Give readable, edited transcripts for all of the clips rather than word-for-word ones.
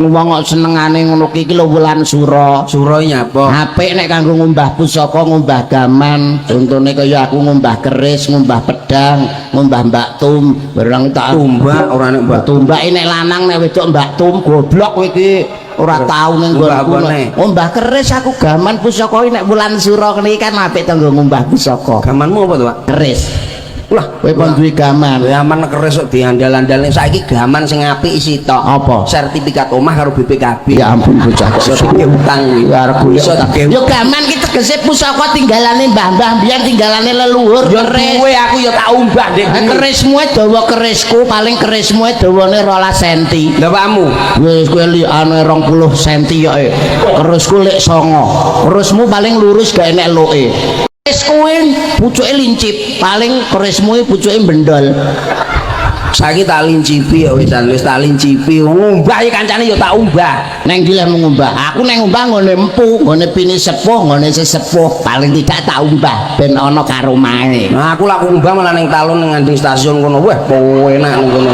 wong kok senengane ngono ki lho wulan sura. Sura nyapa? Apik nek kanggo ngumbah pusaka, ngumbah gaman. Contone kaya aku ngumbah keris, ngumbah pedang, ngumbah Mbak Tum, barang tak tumbak ora nek Mbak tumbak nek lanang nek wedok Mbak Tum goblok kowe iki ora tau ning nggonku. Ngumbah keris aku gaman pusaka nek wulan sura kene kan apik to nggo ngumbah pusaka. Gamanmu apa to, Pak? Keris. Lah, kowe pon duwe gaman. Gaman keris kok diandal-andalne saiki gaman sing apik isi tok. Apa? Sertifikat omah karo BPKB. Ya ampun bocah kok iso dike utang kuwi. Ya arep iso dike. Yo gaman ki tegese pusaka tinggalane mbah-mbah biyen tinggalane leluhur. Yo duwe aku yo tak umbah Dik. Kerismu dawa kerisku paling kerismu dawane 12 cm. Lah pakmu wis kowe likane 20 cm kok kerisku lek 9. Kerismu paling lurus gak enek loke. Keris kowe pucuke lincip, paling kerismu pucuke bendol. Saiki tak lincipi ya wis tak lincipi. Ngumbah iki kancane ya tak umbah. Neng dileh ngumbah. Aku neng ngumbah ngone empu, ngone pini sepuh, ngone sesepuh. Paling tidak tak umbah ben ana karumahe. Nah, aku lak umbah malah ning talun ning nganding stasiun kono. Wah, enak ning kono.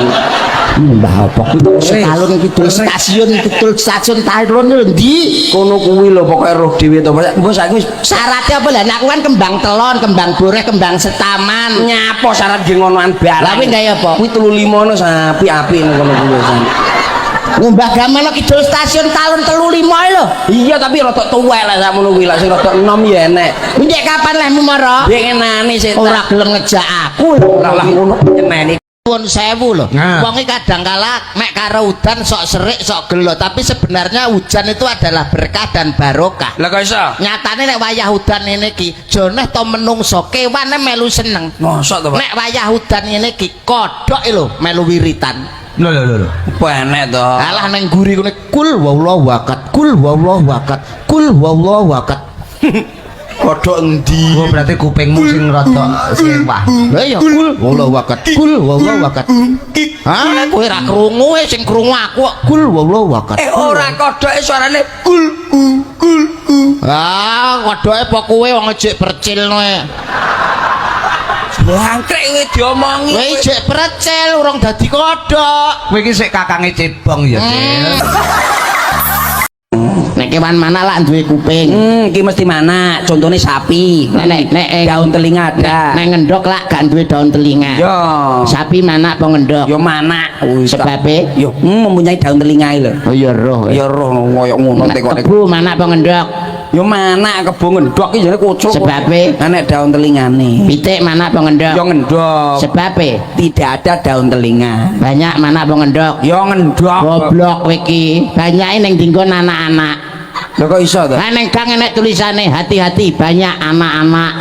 Mbah apa kuwi talun kidul stasiun talun ndi kono kuwi lho pokoke roh dhewe to mbok saiki wis syaratnya apa lah aku kan kembang telon kembang boreh kembang setaman nyapo syarat ge ngonoan barang lha kuwi gawe apa kuwi 35 no sapi-api ngono kuwi ngumbah gaman kidul stasiun talun 35 lho iya tapi rada tuwek lah sakmono kuwi lak sing rada enom ya enek njek kapan lehmu mara bengenane setan ora gelem ngejak aku lah ngono nyeneni pun 1000 lho. Wong iki kadang kala mek karo udan sok serik sok gelo, tapi sebenarnya hujan itu adalah berkah dan barokah. Lah kok iso? Nyatane nek wayah udan ngene iki, joneh to menungso kewane melu seneng. Mosok to, Pak? Nek wayah udan ngene iki, kodhok lho melu wiritan. Lho. Penek to. Alah nang guri kene kul wallahu wakat, kul wallahu wakat, kul wallahu wakat. Kodhok endi? Oh berarti kupingmu sing rada sewah. Lah ya kul wallahu wakat, kul wallahu wakat. Hah, kowe ra krungu sing krungu aku kok kul wallahu wakat. Ora kodhoke suarane kul. Ah, kodhoke apa kowe wong ejek percilno e. Bangkrek kowe diomongi. Kowe ejek percil urung dadi kodhok. Kowe iki sik kakange cebong ya, Cil. Nek kewan mana lah duwe kuping. Iki mesti mana? Contohnya sapi. Nek daun telinga ada. Nek ngendok lah gak duwe daun telinga. Yo. Sapi mana apa ngendok? Yo mana? Sebabe yo mempunyai daun telinga lho. Oh ya roh. Ya roh koyo ngono tekone. Kebu mana apa ngendok? Yo mana kebo ngendok iki jane kucuk. Sebabe nek daun telingane. Pitik mana apa ngendok? Yo ngendok. Sebabe tidak ada daun telinga. Banyak mana apa ngendok? Yo ngendok. Goblok kowe iki. Banyake ning dinggon anak-anak. Lho kok iso to? Lah ning kang enek tulisane hati-hati banyak anak-anak.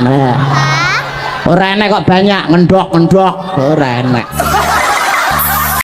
Ora enek kok banyak ngendok-ngendok. Ora enek.